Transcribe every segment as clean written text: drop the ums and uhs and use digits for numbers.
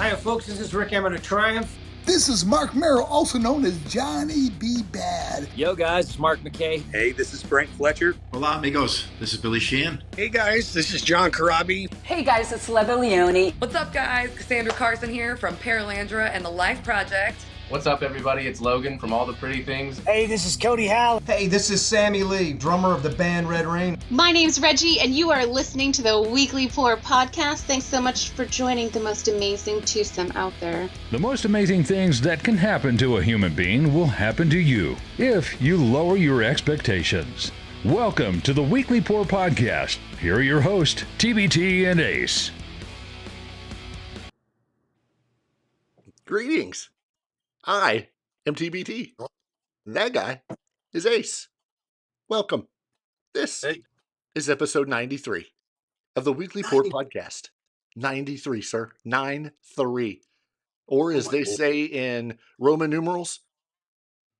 Hiya, folks. This is Rick Emmett of Triumph. This is Mark Merrill, also known as Johnny B. Bad. Yo, guys, it's Mark McKay. Hey, this is Frank Fletcher. Hola, amigos. This is Billy Sheehan. Hey, guys, this is John Karabi. Hey, guys, it's Leva Leone. What's up, guys? Cassandra Carson here from Paralandra and the Life Project. What's up, everybody? It's Logan from All the Pretty Things. Hey, this is Cody Howell. Hey, this is Sammy Lee, drummer of the band Red Rain. My name's Reggie, and you are listening to the Weekly Pour podcast. Thanks so much for joining the most amazing twosome out there. The most amazing things that can happen to a human being will happen to you if you lower your expectations. Welcome to the Weekly Pour podcast. Here are your hosts, TBT and Ace. Greetings. I am TBT. That guy is Ace. Welcome. This is episode 93 of the Weekly Pour podcast. 93, sir. 9-3. Or as they say in Roman numerals,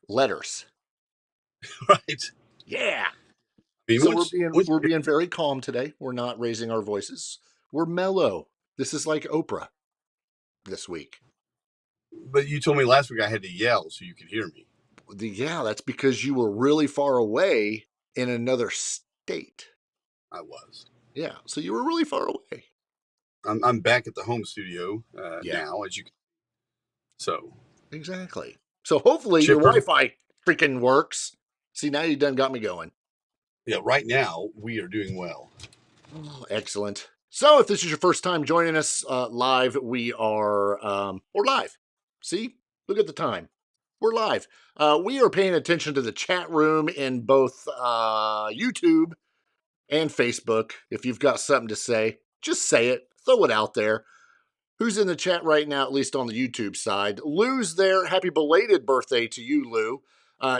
letters. Right. Yeah. So we're being very calm today. We're not raising our voices. We're mellow. This is like Oprah this week. But you told me last week I had to yell so you could hear me. Yeah, that's because you were really far away in another state. I was. Yeah, so you were really far away. I'm back at the home studio now, as you can. So. Exactly. So hopefully your Wi-Fi freaking works. See, now you done got me going. Yeah, right now we are doing well. Oh, excellent. So if this is your first time joining us live, we're live. See, look at the time. We're live. We are paying attention to the chat room in both YouTube and Facebook. If you've got something to say, just say it. Throw it out there. Who's in the chat right now, at least on the YouTube side? Lou's there. Happy belated birthday to you, Lou.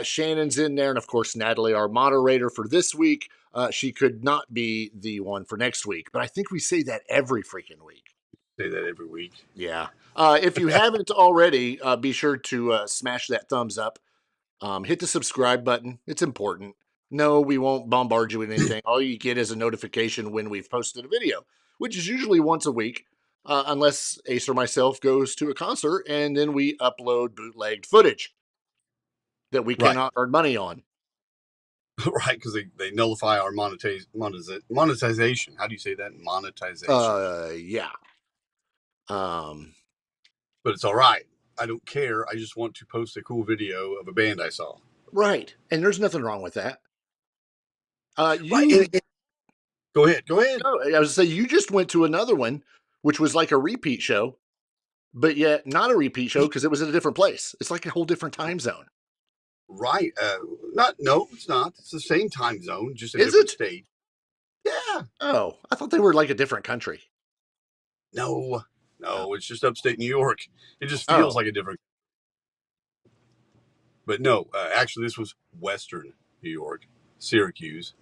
Shannon's in there. And, of course, Natalie, our moderator for this week. She could not be the one for next week. But I think we say that every freaking week. Say that every week. Yeah. If you haven't already, be sure to smash that thumbs up. Hit the subscribe button. It's important. No, we won't bombard you with anything. All you get is a notification when we've posted a video, which is usually once a week, unless Ace or myself goes to a concert, and then we upload bootlegged footage that we cannot earn money on. Right, because they nullify our monetization. How do you say that? Monetization. Yeah. But it's all right. I don't care. I just want to post a cool video of a band I saw. Right. And there's nothing wrong with that. Go ahead. No, I was going to say, you just went to another one, which was like a repeat show, but yet not a repeat show because it was at a different place. It's like a whole different time zone. Right. No, it's not. It's the same time zone, just a different state. Yeah. Oh, I thought they were like a different country. No, it's just upstate New York. It just feels like a different. But no, actually, this was Western New York, Syracuse.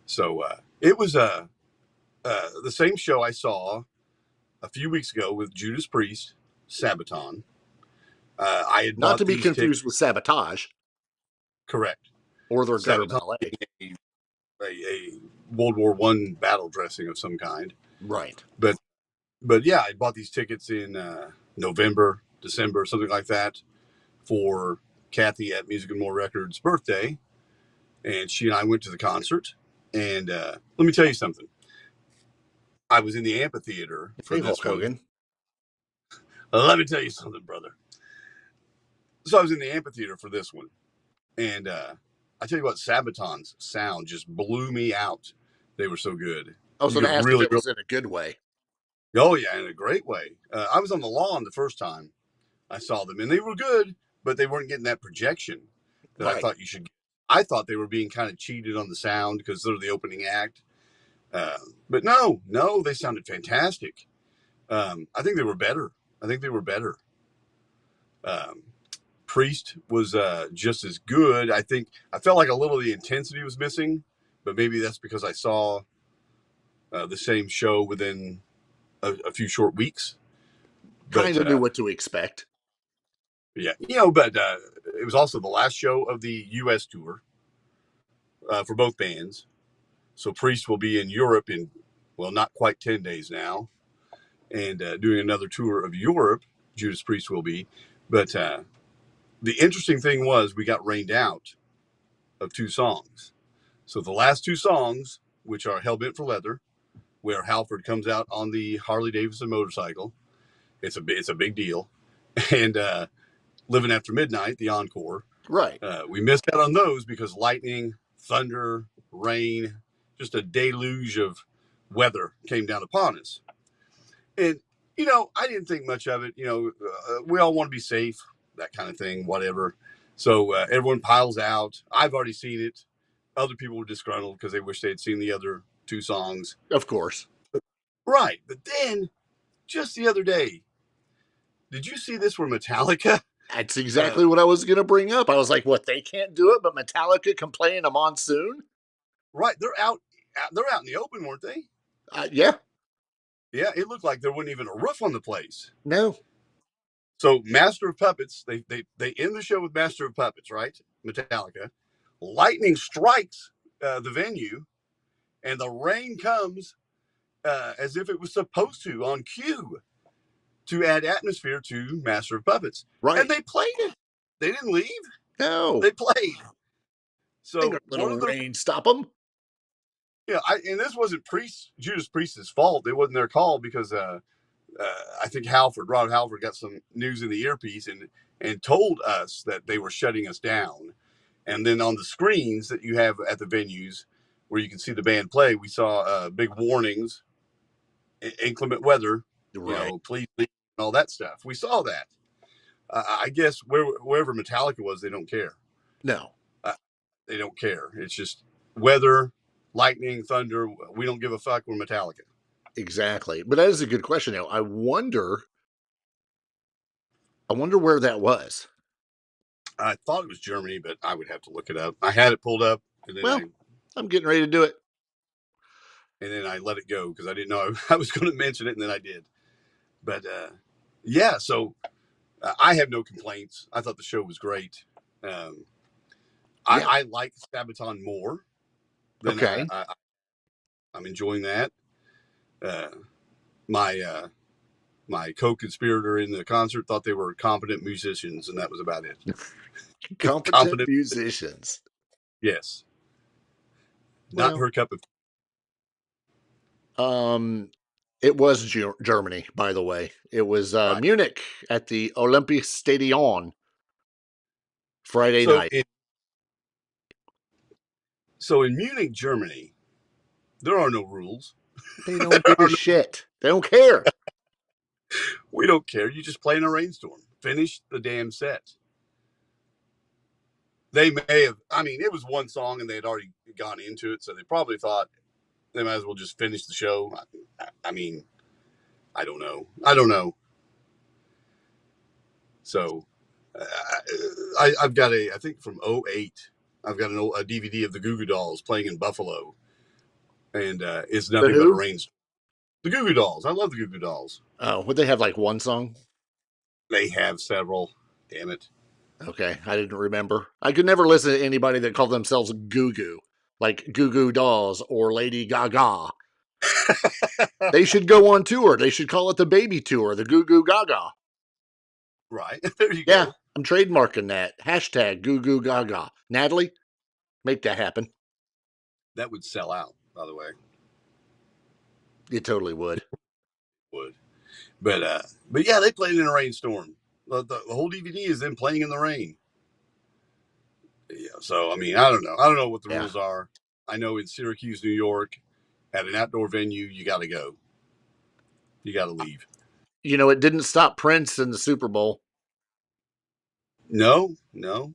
So it was the same show I saw a few weeks ago with Judas Priest, Sabaton. I had not to be confused with Sabotage. Correct. Or their gutter ballet. A World War I battle dressing of some kind. Right. But yeah, I bought these tickets in November, December, something like that, for Kathy at Music and More Records' birthday. And she and I went to the concert. And let me tell you something. I was in the amphitheater for this one. Let me tell you something, brother. So I was in the amphitheater for this one. And I tell you what, Sabaton's sound just blew me out. They were so good. Oh, so that really was in a good way. Oh, yeah, in a great way. I was on the lawn the first time I saw them, and they were good, but they weren't getting that projection that I thought you should get. I thought they were being kind of cheated on the sound because they're the opening act. But no, they sounded fantastic. I think they were better. Priest was just as good. I felt like a little of the intensity was missing, but maybe that's because I saw the same show within a few short weeks. Kind of knew what to expect. Yeah, but it was also the last show of the U.S. tour for both bands. So Priest will be in Europe in, well, not quite 10 days now. and doing another tour of Europe. Judas Priest will be. But the interesting thing was we got rained out of 2 songs. So the last 2 songs, which are Hellbent for Leather, where Halford comes out on the Harley Davidson motorcycle. It's a big deal. And Living After Midnight, the encore. Right. We missed out on those because lightning, thunder, rain, just a deluge of weather came down upon us. And, I didn't think much of it. We all want to be safe, that kind of thing, whatever. So everyone piles out. I've already seen it. Other people were disgruntled because they wish they had seen the other 2 songs. Of course. Right. But then, just the other day, did you see this where Metallica? That's exactly what I was going to bring up. I was like, what, they can't do it, but Metallica can play in a monsoon? Right. They're out in the open, weren't they? Yeah. Yeah, it looked like there wasn't even a roof on the place. No. So Master of Puppets, they end the show with Master of Puppets, right? Metallica. Lightning strikes the venue, and the rain comes as if it was supposed to, on cue, to add atmosphere to Master of Puppets. Right. And they played it. They didn't leave. No. They played. So little rain stop them. Yeah, and this wasn't Judas Priest's fault. It wasn't their call because I think Rod Halford got some news in the earpiece and told us that they were shutting us down. And then on the screens that you have at the venues where you can see the band play, we saw big warnings, inclement weather, right. Please leave, and all that stuff. We saw that. I guess wherever Metallica was, they don't care. No. They don't care. It's just weather, lightning, thunder. We don't give a fuck. We're Metallica. Exactly. But that is a good question. I wonder where that was. I thought it was Germany, but I would have to look it up. I had it pulled up, and then I'm getting ready to do it. And then I let it go because I didn't know I was going to mention it, and then I did. But yeah, so I have no complaints. I thought the show was great. I like Sabaton more. Okay. I'm enjoying that. My co-conspirator in the concert thought they were competent musicians, and that was about it. Competent musicians. Yes. Not her cup of. It was Germany, by the way. It was Munich at the Olympiastadion Friday night. So in Munich, Germany, there are no rules. They don't give a shit. They don't care. We don't care. You just play in a rainstorm. Finish the damn set. They may have, it was one song and they had already gone into it, so they probably thought they might as well just finish the show. I don't know. So I've got I think from 2008, I've got a DVD of the Goo Goo Dolls playing in Buffalo. And it's nothing but a rainstorm. The Goo Goo Dolls. I love the Goo Goo Dolls. Oh, would they have like one song? They have several. Damn it. Okay, I didn't remember. I could never listen to anybody that called themselves Goo Goo, like Goo Goo Dolls or Lady Gaga. They should go on tour. They should call it the Baby Tour, the Goo Goo Gaga. Right. There you go. Yeah, I'm trademarking that. Hashtag Goo Goo Gaga. Natalie, make that happen. That would sell out, by the way. It totally would. But yeah, they played in a rainstorm. The whole DVD is them playing in the rain. Yeah, so I don't know. I don't know what the rules are. I know in Syracuse, New York, at an outdoor venue, you got to go. You got to leave. It didn't stop Prince in the Super Bowl. No. And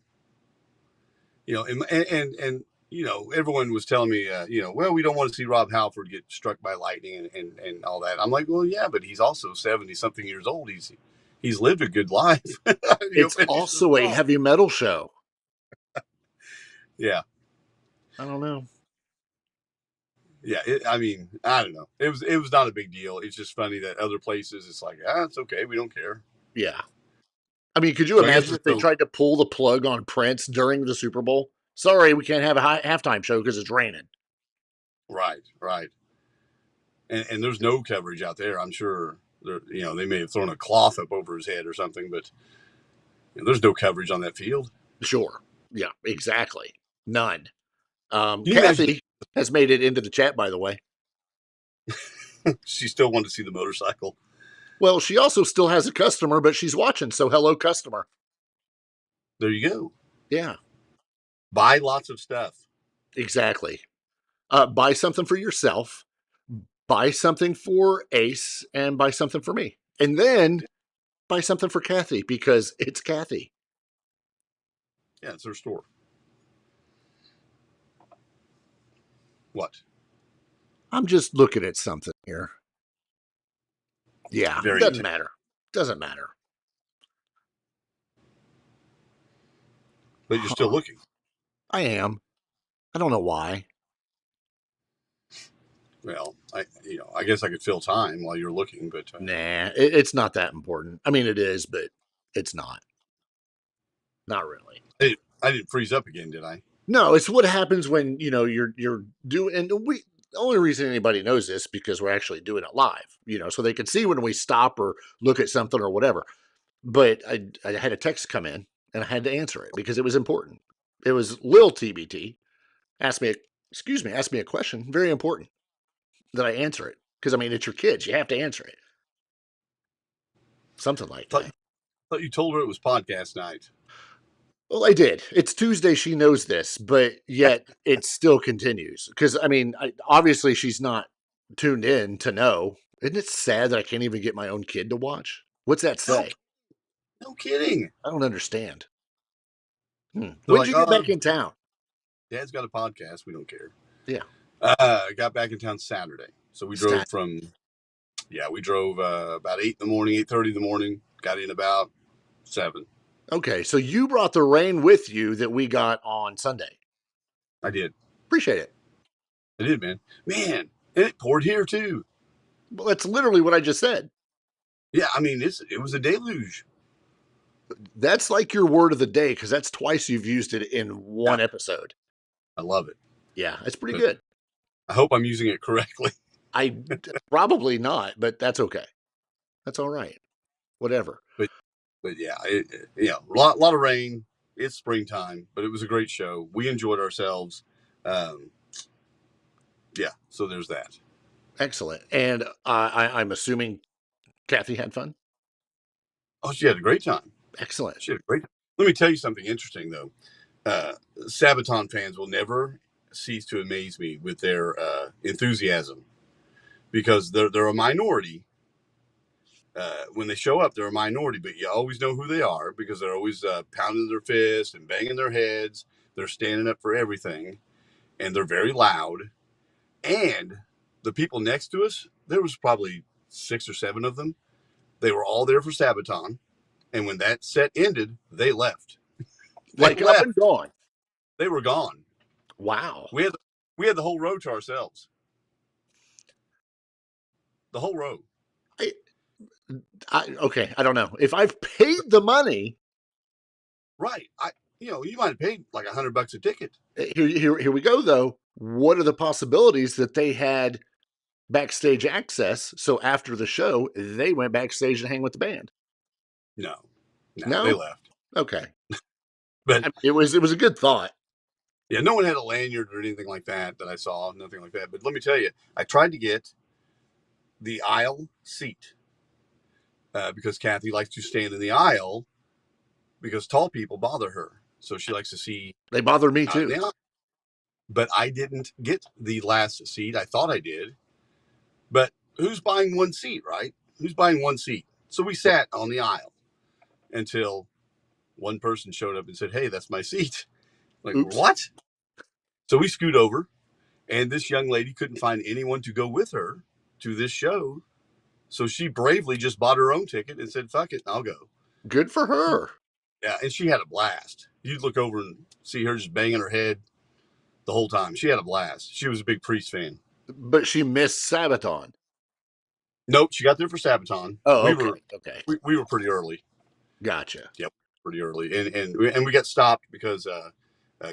everyone was telling me, well, we don't want to see Rob Halford get struck by lightning and all that. I'm like, well, yeah, but he's also 70-something years old. He's lived a good life. It's also a heavy metal show. Yeah. I don't know. Yeah, I don't know. It was not a big deal. It's just funny that other places, it's like, it's okay. We don't care. Yeah. Could you imagine if they tried to pull the plug on Prince during the Super Bowl? Sorry, we can't have a halftime show because it's raining. Right. And there's no coverage out there. I'm sure They may have thrown a cloth up over his head or something, but there's no coverage on that field. Sure. Yeah, exactly. None. you Kathy has made it into the chat, by the way. She still wanted to see the motorcycle. Well, she also still has a customer, but she's watching. So hello, customer. There you go. Yeah. Buy lots of stuff. Exactly. Buy something for yourself, buy something for Ace, and buy something for me. And then buy something for Kathy because it's Kathy. Yeah, it's her store. What? I'm just looking at something here. Yeah, Very doesn't intense. matter. Doesn't matter. But you're still looking. I am. I don't know why. Well, I guess I could fill time while you're looking, but Nah, it's not that important. I mean, it is, but it's not. Not really. I didn't freeze up again, did I? No, it's what happens when you're doing. And the only reason anybody knows this because we're actually doing it live. So they can see when we stop or look at something or whatever. But I had a text come in and I had to answer it because it was important. It was Lil TBT asked me a question, very important, that I answer it because it's your kids. You have to answer it. Something like that. I thought you told her it was podcast night. Well, I did. It's Tuesday. She knows this, but yet it still continues because obviously she's not tuned in to know. Isn't it sad that I can't even get my own kid to watch? What's that say? No kidding. I don't understand. When Like, did you get back in town? Dad's got a podcast. We don't care. Yeah. I got back in town Saturday. So we drove about 8 in the morning, 8:30 in the morning, got in about 7. Okay. So you brought the rain with you that we got on Sunday. I did. Appreciate it. I did, man. Man, and it poured here too. Well, that's literally what I just said. Yeah, it was a deluge. That's like your word of the day because that's twice you've used it in one episode. I love it. Yeah, it's pretty good. I hope I'm using it correctly. I probably not, but that's okay. That's all right. Whatever. But yeah, a lot of rain. It's springtime, but it was a great show. We enjoyed ourselves. So there's that. Excellent. And I'm assuming Kathy had fun? Oh, she had a great time. Excellent. She had a great time. Let me tell you something interesting, though. Sabaton fans will never cease to amaze me with their enthusiasm because they're a minority. When they show up, they're a minority, but you always know who they are because they're always pounding their fists and banging their heads. They're standing up for everything, and they're very loud. And the people next to us, there was probably 6 or 7 of them. They were all there for Sabaton, and when that set ended, they left. Up and gone. They were gone. Wow. We had the whole row to ourselves. The whole row. Okay, I don't know. If I've paid the money, right? You might have paid like $100 a ticket. Here we go though. What are the possibilities that they had backstage access? So after the show, they went backstage to hang with the band. No, No? They left. Okay, but it was a good thought. Yeah, no one had a lanyard or anything like that I saw. Nothing like that. But let me tell you, I tried to get the aisle seat. Because Kathy likes to stand in the aisle because tall people bother her. So she likes to see. They bother me too. But I didn't get the last seat. I thought I did. But who's buying one seat, right? Who's buying one seat? So we sat on the aisle until one person showed up and said, "Hey, that's my seat." Like, oops. What? So we scoot over, and this young lady couldn't find anyone to go with her to this show. So she bravely just bought her own ticket and said, "Fuck it, I'll go." Good for her. Yeah, and she had a blast. You'd look over and see her just banging her head the whole time. She had a blast. She was a big Priest fan. But she missed Sabaton. Nope, she got there for Sabaton. Oh, okay. We were pretty early. Gotcha. Yep, pretty early. And we got stopped because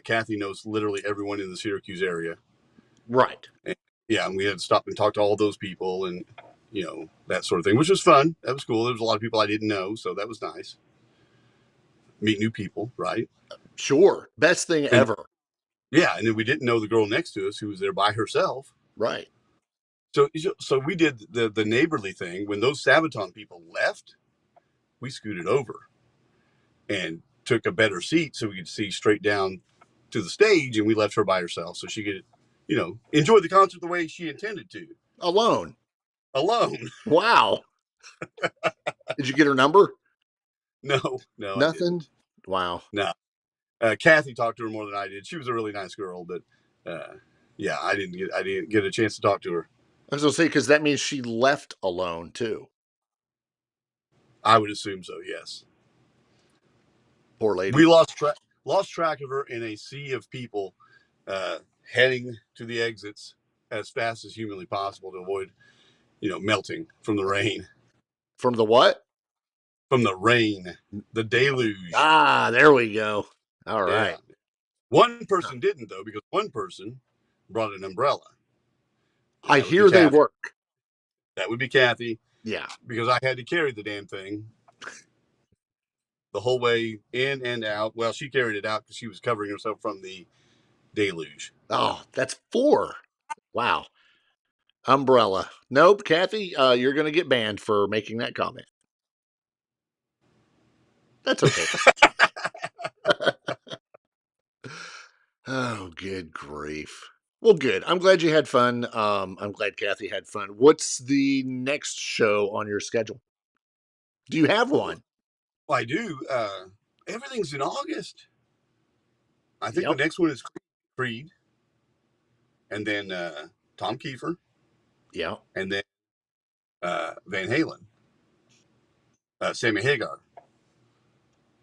Kathy knows literally everyone in the Syracuse area. Right. And we had to stop and talk to all those people. And, that sort of thing, which was fun. That was cool. There was a lot of people I didn't know, so that was nice. Meet new people, right? Sure. Best thing ever. Yeah, and then we didn't know the girl next to us who was there by herself. Right. So we did the neighborly thing. When those Sabaton people left, we scooted over and took a better seat so we could see straight down to the stage, and we left her by herself so she could, enjoy the concert the way she intended to. Alone. Wow. Did you get her number? No. Nothing? Wow. No. Kathy talked to her more than I did. She was a really nice girl, but yeah, I didn't get a chance to talk to her. I was going to say, because that means she left alone too. I would assume so, yes. Poor lady. We lost track of her in a sea of people heading to the exits as fast as humanly possible to avoid, melting from the rain. From the what? From the rain, the deluge. Ah, there we go. All right. Yeah. One person didn't, though, because one person brought an umbrella. I hear they work. That would be Kathy. Yeah. Because I had to carry the damn thing the whole way in and out. Well, she carried it out because she was covering herself from the deluge. Oh, that's 4. Wow. Umbrella. Nope, Kathy, you're going to get banned for making that comment. That's okay. Oh, good grief. Well, good. I'm glad you had fun. I'm glad Kathy had fun. What's the next show on your schedule? Do you have one? Well, I do. Everything's in August. I think the next one is Creed. And then Tom Kiefer. Yeah. And then Van Halen. Sammy Hagar.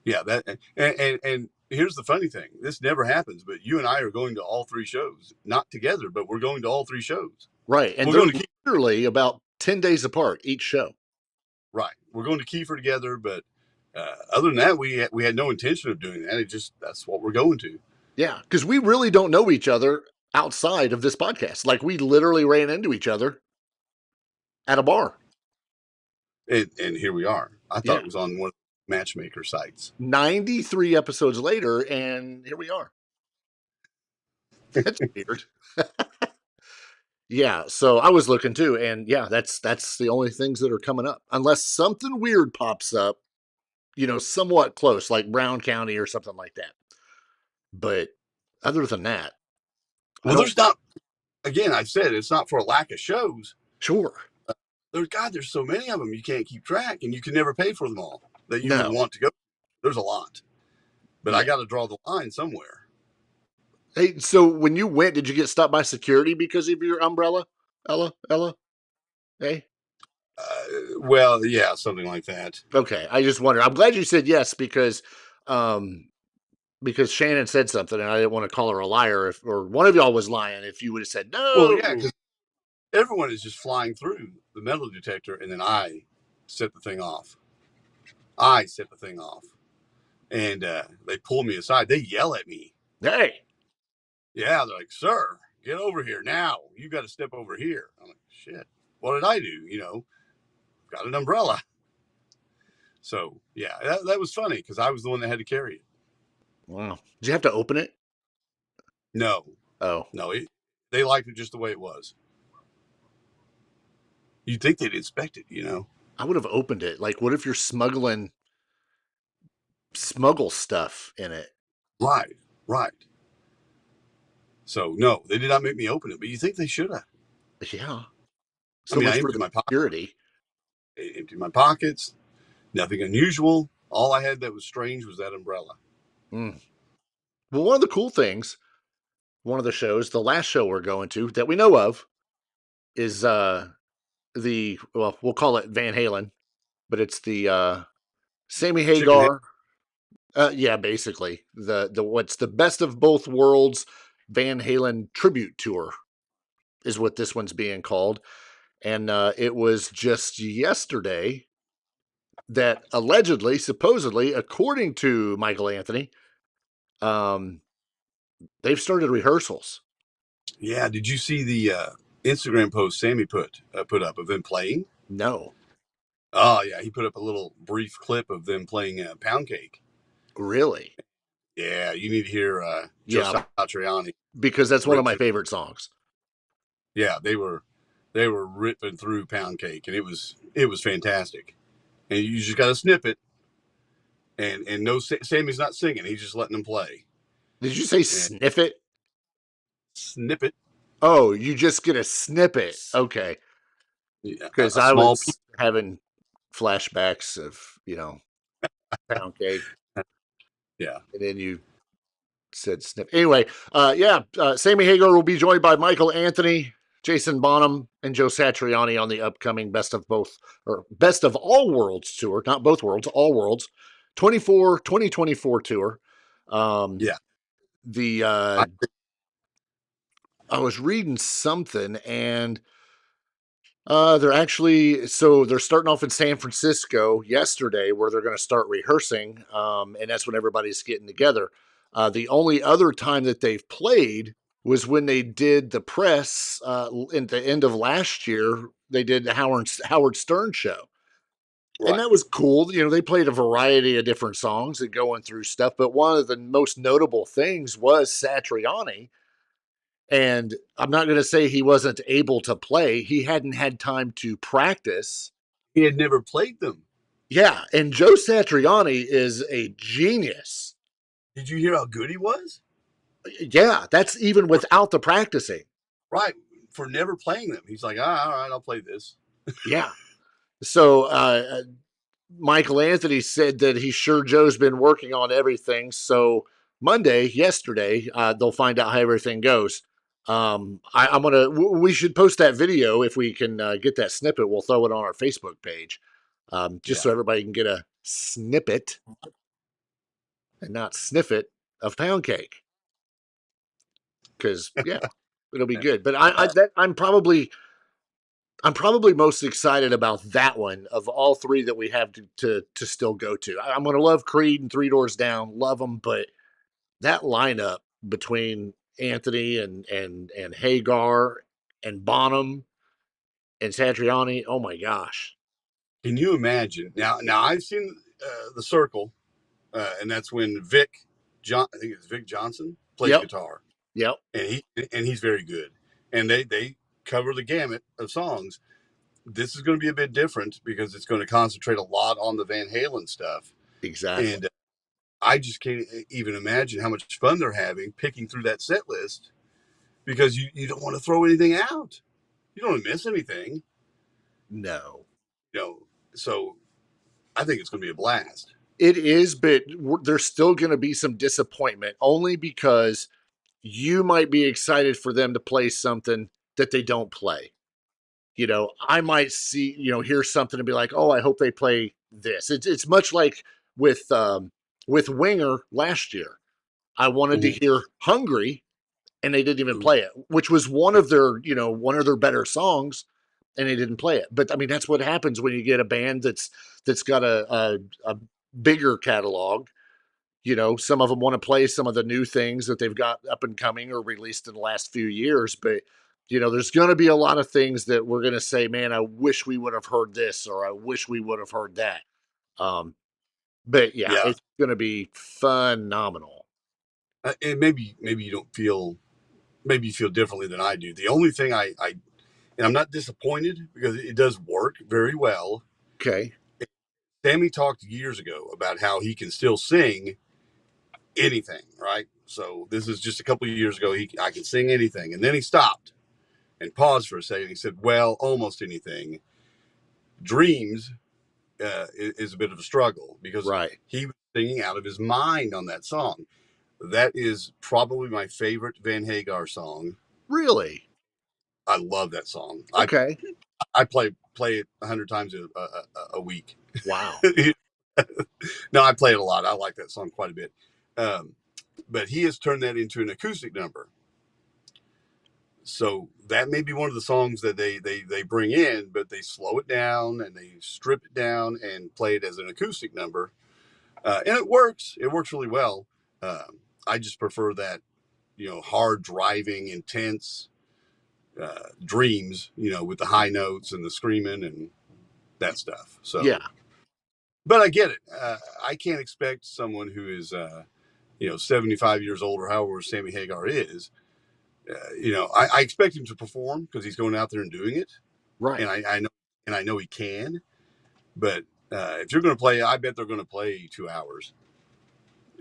Yeah, that and here's the funny thing. This never happens, but you and I are going to all 3 shows. Not together, but we're going to all 3 shows. Right. And they're literally about 10 days apart each show. Right. We're going to Kiefer together, but other than that, we had no intention of doing that. That's what we're going to. Yeah, because we really don't know each other outside of this podcast. Like, we literally ran into each other at a bar. And here we are. I thought it was on one of the matchmaker sites. 93 episodes later, and here we are. That's weird. Yeah, so I was looking too, and yeah, that's the only things that are coming up. Unless something weird pops up, somewhat close, like Brown County or something like that. But other than that, well, there's not. Again, I said it's not for a lack of shows. Sure. There's so many of them you can't keep track, and you can never pay for them all that you would want to go. There's a lot, but I got to draw the line somewhere. Hey, so when you went, did you get stopped by security because of your umbrella, Ella? Hey. Well, yeah, something like that. Okay, I just wondered. I'm glad you said yes because Shannon said something, and I didn't want to call her a liar or one of y'all was lying if you would have said no. Well, yeah, because everyone is just flying through the metal detector, and then I set the thing off. And they pull me aside. They yell at me. Hey. Yeah, they're like, "Sir, get over here now. You got to step over here." I'm like, "Shit, what did I do? Got an umbrella." So yeah, that was funny because I was the one that had to carry it. Wow. Did you have to open it? No. Oh. No, they liked it just the way it was. You'd think they'd inspect it, I would have opened it. Like, what if you're smuggle stuff in it? Right. So, no, they did not make me open it, but you think they should have. Yeah. So I emptied my security. I emptied my pockets. Nothing unusual. All I had that was strange was that umbrella. Mm. Well, one of the cool things, one of the shows, the last show we're going to that we know of is we'll call it Van Halen, but it's the Sammy Hagar. Yeah, basically the what's the best of both worlds Van Halen tribute tour is what this one's being called. And it was just yesterday that allegedly, supposedly, according to Michael Anthony, they've started rehearsals. Yeah, did you see the Instagram post Sammy put up of them playing? No. Oh yeah, he put up a little brief clip of them playing Pound Cake. Really? Yeah, you need to hear Joe Yeah, Satriani. because that's one of Rip my through- favorite songs. Yeah, they were ripping through Pound Cake, and it was fantastic. And you just got to snip it, and no, Sammy's not singing; he's just letting them play. Did you say And sniff it? snip it. Oh, you just get a snippet. Okay. Yeah, Because a I small was having flashbacks of, Pound Cake, Yeah. and then you said snip. Anyway, Sammy Hagar will be joined by Michael Anthony, Jason Bonham, and Joe Satriani on the upcoming Best of All Worlds tour, not both worlds, all worlds, 2024 tour. Yeah. I was reading something, and they're starting off in San Francisco yesterday, where they're going to start rehearsing, and that's when everybody's getting together. The only other time that they've played was when they did the press in the end of last year. They did the Howard Stern show. Right. And that was cool. They played a variety of different songs and going through stuff. But one of the most notable things was Satriani. And I'm not going to say he wasn't able to play. He hadn't had time to practice. He had never played them. Yeah. And Joe Satriani is a genius. Did you hear how good he was? Yeah. That's even without the practicing. Right. For never playing them. He's like, all right, I'll play this. Yeah. So Michael Anthony said that he's sure Joe's been working on everything. So yesterday, they'll find out how everything goes. We should post that video if we can get that snippet. We'll throw it on our Facebook page, so everybody can get a snippet and not sniff it of Pound Cake. Because it'll be good. But I'm probably most excited about that one of all three that we have to still go to. I'm going to love Creed and Three Doors Down, love them, but that lineup between Anthony and Hagar and Bonham and Satriani, oh my gosh! Can you imagine? Now I've seen The Circle, and that's when I think it's Vic Johnson plays guitar. Yep, and he's very good, and they cover the gamut of songs. This is going to be a bit different because it's going to concentrate a lot on the Van Halen stuff. Exactly. And I just can't even imagine how much fun they're having picking through that set list, because you don't want to throw anything out. You don't want to miss anything. No. So I think it's going to be a blast. It is, but there's still going to be some disappointment, only because you might be excited for them to play something that they don't play. I might hear something and be like, oh, I hope they play this. It's much like with Winger last year. I wanted to hear Hungry, and they didn't even play it, which was one of their better songs, and they didn't play it. But I mean, that's what happens when you get a band that's got a bigger catalog. Some of them want to play some of the new things that they've got up and coming or released in the last few years, but there's going to be a lot of things that we're going to say, man, I wish we would have heard this, or I wish we would have heard that. But it's going to be phenomenal. And maybe you feel differently than I do. The only thing and I'm not disappointed because it does work very well. Okay. Sammy talked years ago about how he can still sing anything, right? So this is just a couple of years ago. I can sing anything. And then he stopped and paused for a second. He said, well, almost anything. Dreams is a bit of a struggle because he was singing out of his mind on that song. That is probably my favorite Van Hagar song. Really? I love that song. Okay. I play it 100 times a week. Wow. No, I play it a lot. I like that song quite a bit. But he has turned that into an acoustic number. So that may be one of the songs that they bring in, but they slow it down and they strip it down and play it as an acoustic number. And it works. It works really well. I just prefer that, hard driving, intense Dreams, with the high notes and the screaming. And that stuff. So Yeah. But I get it. I can't expect someone who is 75 years old or however Sammy Hagar is. I expect him to perform because he's going out there and doing it, Right. and I know he can. But if you're going to play, I bet they're going to play 2 hours,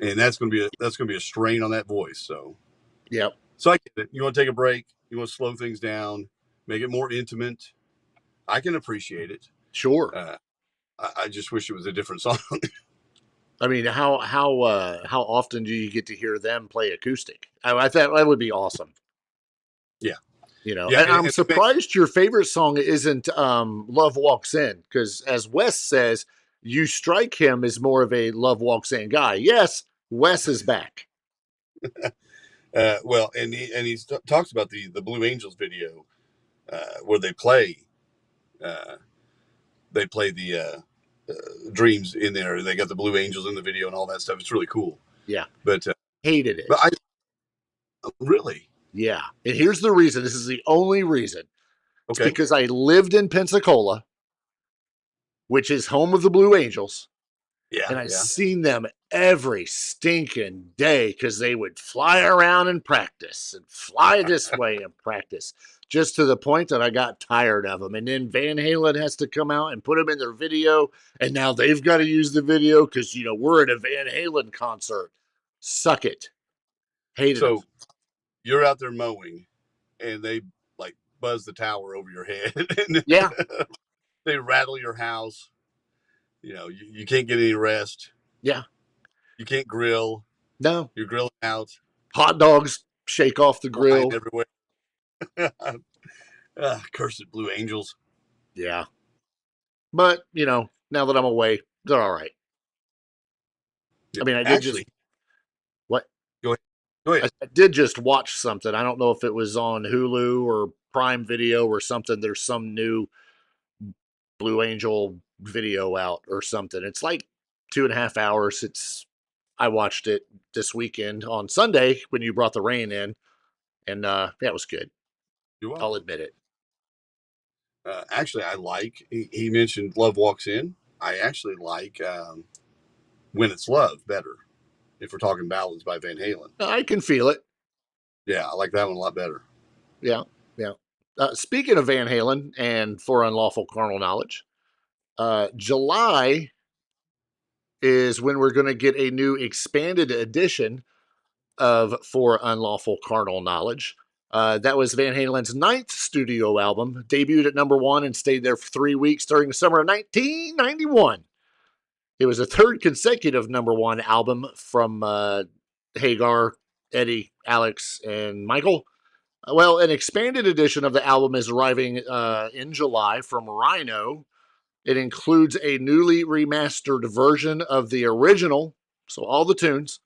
and that's going to be a strain on that voice. So Yep. So I get it. You want to take a break. You want to slow things down, make it more intimate. I can appreciate it. Sure. I just wish it was a different song. I mean, how often do you get to hear them play acoustic? I thought that would be awesome. Yeah. And Yeah, I'm surprised your favorite song isn't Love Walks In, because as Wes says, you strike him as more of a Love Walks In guy. Yes, Wes is back. Well, and he talks about the Blue Angels video where they play the Dreams in there. They got the Blue Angels in the video and all that stuff. It's really cool. Yeah. But Hated it. But I really. Yeah. And here's the reason. This is the only reason. It's Okay. because I lived in Pensacola, which is home of the Blue Angels. Yeah. And I've seen them every stinking day because they would fly around and practice and fly this way and practice, just to the point that I got tired of them. And then Van Halen has to come out and put them in their video. And now they've got to use the video because, we're at a Van Halen concert. Suck it. Hated them. So you're out there mowing and they like buzz the tower over your head. And Yeah. They rattle your house. You can't get any rest. Yeah. You can't grill. No. You're grilling out. Hot dogs shake off the grill. Everywhere. Cursed Blue Angels. Yeah. But, now that I'm away, they're all right. I mean, I did What? Go ahead. I did just watch something. I don't know if it was on Hulu or Prime Video or something. There's some new Blue Angel video out or something. It's like 2.5 hours. I watched it this weekend on Sunday when you brought the rain in, and it was good. I'll admit it. Actually, he mentioned Love Walks In. I actually like When It's Love better, if we're talking ballads by Van Halen. I can feel it. Yeah, I like that one a lot better. Yeah. Speaking of Van Halen and For Unlawful Carnal Knowledge, July is when we're going to get a new expanded edition of For Unlawful Carnal Knowledge. That was Van Halen's 9th studio album, debuted at number 1 and stayed there for 3 weeks during the summer of 1991. It was a 3rd consecutive number 1 album from Hagar, Eddie, Alex, and Michael. Well, an expanded edition of the album is arriving in July from Rhino. It includes a newly remastered version of the original, so all the tunes,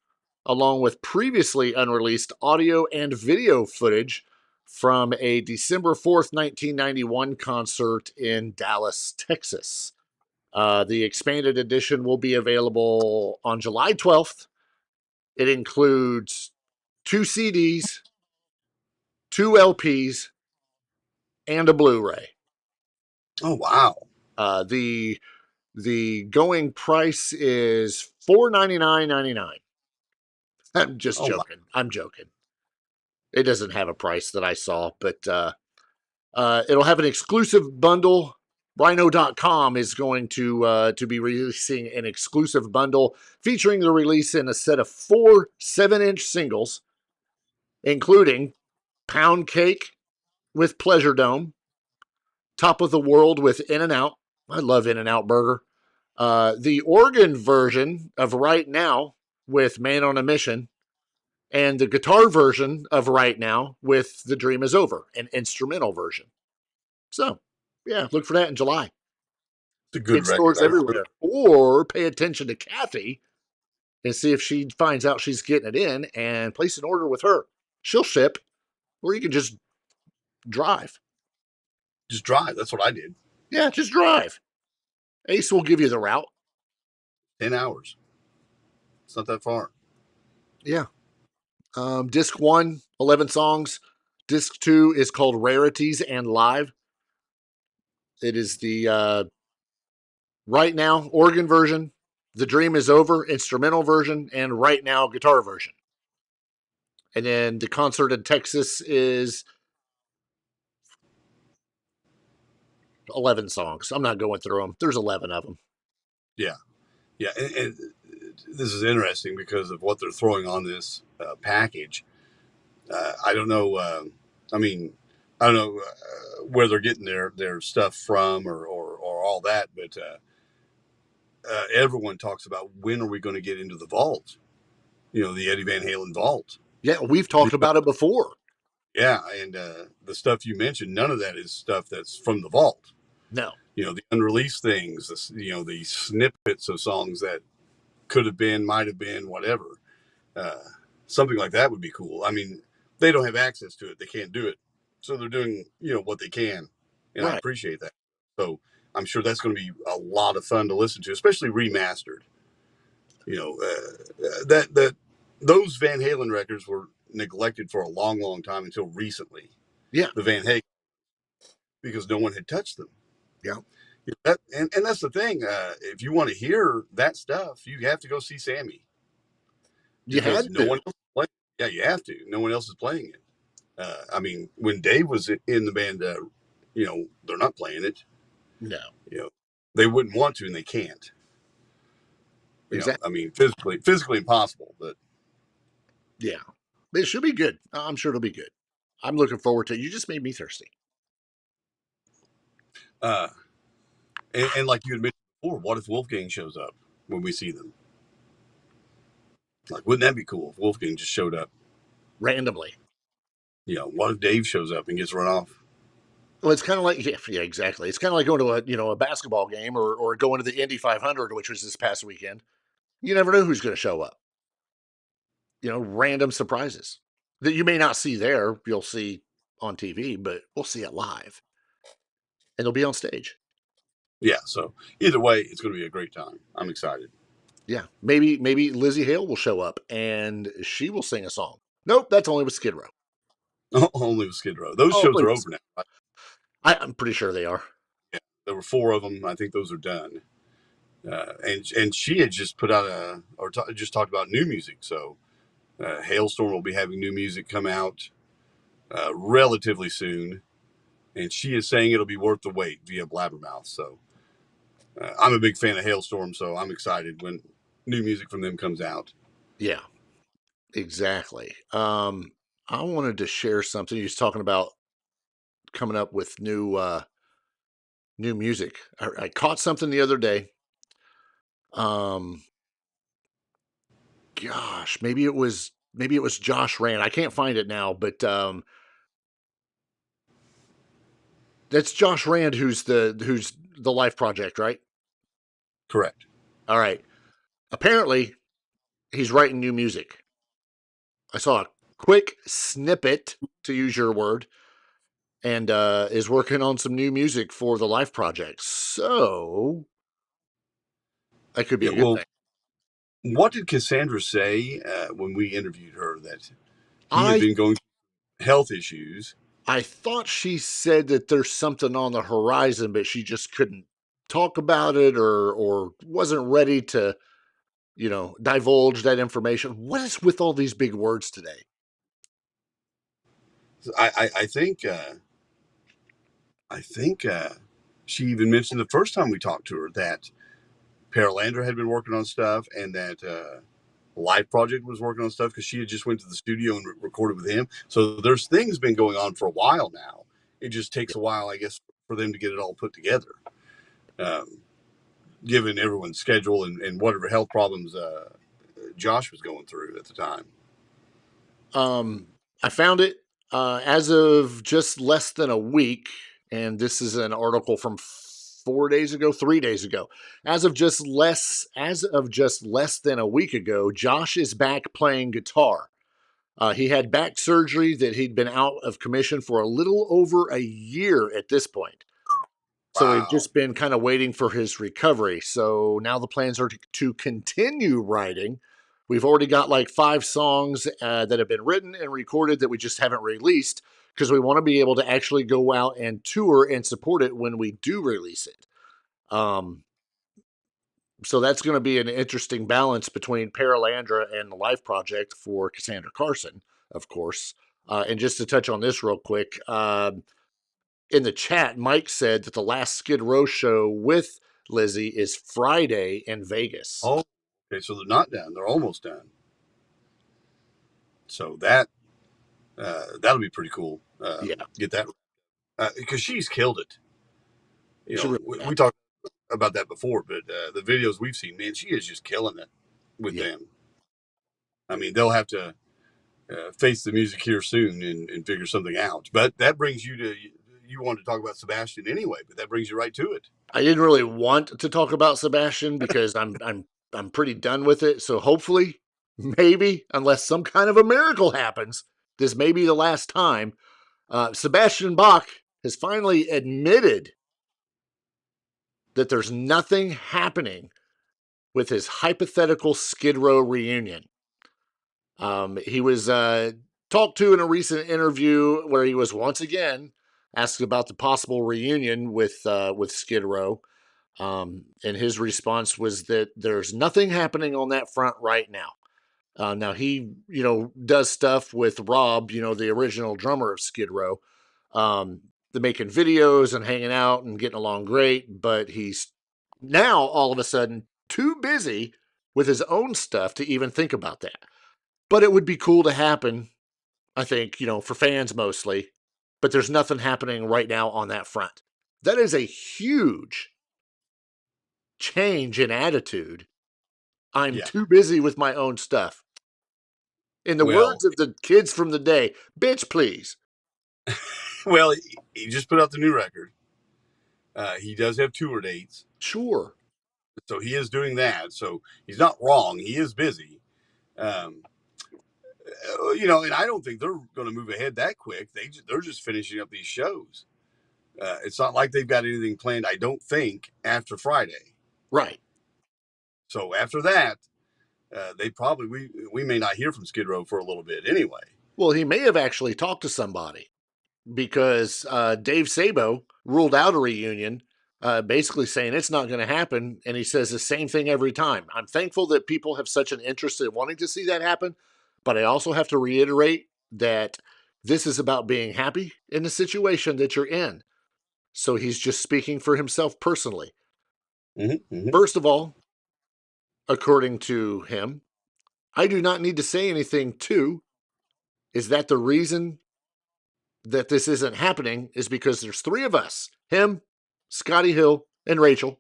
along with previously unreleased audio and video footage from a December 4th, 1991 concert in Dallas, Texas. The expanded edition will be available on July 12th. It includes 2 CDs, 2 LPs, and a Blu-ray. Oh, wow. The going price is $499.99. I'm just joking. Wow. I'm joking. It doesn't have a price that I saw, but it'll have an exclusive bundle. Rhino.com is going to be releasing an exclusive bundle featuring the release in a set of 4 7-inch singles, including Pound Cake with Pleasure Dome, Top of the World with In-N-Out. I love In-N-Out Burger. The organ version of Right Now with Man on a Mission, and the guitar version of Right Now with The Dream Is Over, an instrumental version. So, yeah, look for that in July. It's a good in record. Stores everywhere. Or pay attention to Kathy and see if she finds out she's getting it in and place an order with her. She'll ship, or you can just drive. Just drive. That's what I did. Yeah, just drive. Ace will give you the route. 10 hours. It's not that far. Yeah. Disc 1, 11 songs. Disc 2 is called Rarities and Live. It is the Right now, organ version, The Dream Is Over, instrumental version, and right now, guitar version. And then the concert in Texas is 11 songs. I'm not going through them. There's 11 of them. Yeah. Yeah. And this is interesting because of what they're throwing on this package. I don't know. I mean, I don't know where they're getting their stuff from or all that, but everyone talks about when are we going to get into the vault? The Eddie Van Halen vault. Yeah, we've talked about it before. Yeah, and the stuff you mentioned, none of that is stuff that's from the vault. No. The unreleased things, the snippets of songs that could have been, might have been, whatever. Something like that would be cool. I mean, they don't have access to it. They can't do it. So they're doing, what they can. And Right. I appreciate that. So I'm sure that's going to be a lot of fun to listen to, especially remastered. Those Van Halen records were neglected for a long, long time until recently. Yeah. The Van Halen, because no one had touched them. Yeah. And that's the thing. If you want to hear that stuff, you have to go see Sammy. You had no to. one else is playing. Yeah, you have to. No one else is playing it. I mean, when Dave was in the band, they're not playing it. No. They wouldn't want to, and they can't. Exactly. I mean, physically impossible, but yeah, it should be good. I'm sure it'll be good. I'm looking forward to it. You just made me thirsty. And like you had mentioned before, what if Wolfgang shows up when we see them? Like, wouldn't that be cool if Wolfgang just showed up randomly? What if Dave shows up and gets run off? Well, it's kind of like, yeah, exactly. It's kind of like going to a basketball game or going to the Indy 500, which was this past weekend. You never know who's going to show up. Random surprises that you may not see there. You'll see on TV, but we'll see it live. And they'll be on stage. Yeah, so either way, it's going to be a great time. I'm excited. Yeah, maybe Lizzie Hale will show up and she will sing a song. Nope, that's only with Skid Row. Only with Skid Row. Those shows are over now. Right? I'm pretty sure they are. Yeah, there were 4 of them. I think those are done. And she had just put out just talked about new music. So Hailstorm will be having new music come out relatively soon. And she is saying it'll be worth the wait via Blabbermouth. So I'm a big fan of Hailstorm, so I'm excited when new music from them comes out. Yeah, exactly. I wanted to share something. He was talking about coming up with new music. I caught something the other day. Gosh, maybe it was Josh Rand. I can't find it now, but that's Josh Rand who's the Life Project, right? Correct. All right. Apparently, he's writing new music. I saw a quick snippet, to use your word, and is working on some new music for the Life Project. So that could be a good thing. What did Cassandra say when we interviewed her that he had been going through health issues? I thought she said that there's something on the horizon, but she just couldn't talk about it or wasn't ready to, divulge that information. What is with all these big words today? I think she even mentioned the first time we talked to her that Paralandra had been working on stuff and that Life Project was working on stuff because she had just went to the studio and recorded with him. So there's things been going on for a while now. It just takes a while, I guess, for them to get it all put together, given everyone's schedule and whatever health problems Josh was going through at the time. I found it as of just less than a week, and this is an article from 3 days ago. As of just less than a week ago, Josh is back playing guitar. He had back surgery that he'd been out of commission for a little over a year at this point. So we've just been kind of waiting for his recovery. So now the plans are to continue writing. We've already got like 5 songs that have been written and recorded that we just haven't released because we want to be able to actually go out and tour and support it when we do release it. So that's going to be an interesting balance between Paralandra and the Life Project for Cassandra Carson, of course. And just to touch on this real quick, in the chat, Mike said that the last Skid Row show with Lizzie is Friday in Vegas. Oh, okay. So they're not done. They're almost done. So that'll be pretty cool. Yeah. Get that because she's killed it. You know, Really we talked about that before, but the videos we've seen, man, she is just killing it with them. I mean, they'll have to face the music here soon and figure something out. But that brings you to you wanted to talk about Sebastian anyway, but that brings you right to it. I didn't really want to talk about Sebastian because I'm pretty done with it. So hopefully, maybe, unless some kind of a miracle happens, this may be the last time. Sebastian Bach has finally admitted that there's nothing happening with his hypothetical Skid Row reunion. He was talked to in a recent interview where he was once again asked about the possible reunion with Skid Row. And his response was that there's nothing happening on that front right now. Now he, does stuff with Rob, the original drummer of Skid Row. They're making videos and hanging out and getting along great, but he's now all of a sudden too busy with his own stuff to even think about that. But it would be cool to happen, I think, for fans mostly. But there's nothing happening right now on that front. That is a huge change in attitude. I'm too busy with my own stuff. In the words of the kids from the day, bitch, please. Well, he just put out the new record. He does have tour dates. Sure. So he is doing that. So he's not wrong. He is busy. And I don't think they're going to move ahead that quick. They're just finishing up these shows. It's not like they've got anything planned, I don't think, after Friday. Right. So after that, we may not hear from Skid Row for a little bit anyway. Well, he may have actually talked to somebody because Dave Sabo ruled out a reunion, basically saying it's not going to happen. And he says the same thing every time. I'm thankful that people have such an interest in wanting to see that happen. But I also have to reiterate that this is about being happy in the situation that you're in. So he's just speaking for himself personally. Mm-hmm. First of all, according to him, I do not need to say anything to. Is that the reason that this isn't happening? Is because there's three of us, him, Scotty Hill, and Rachel,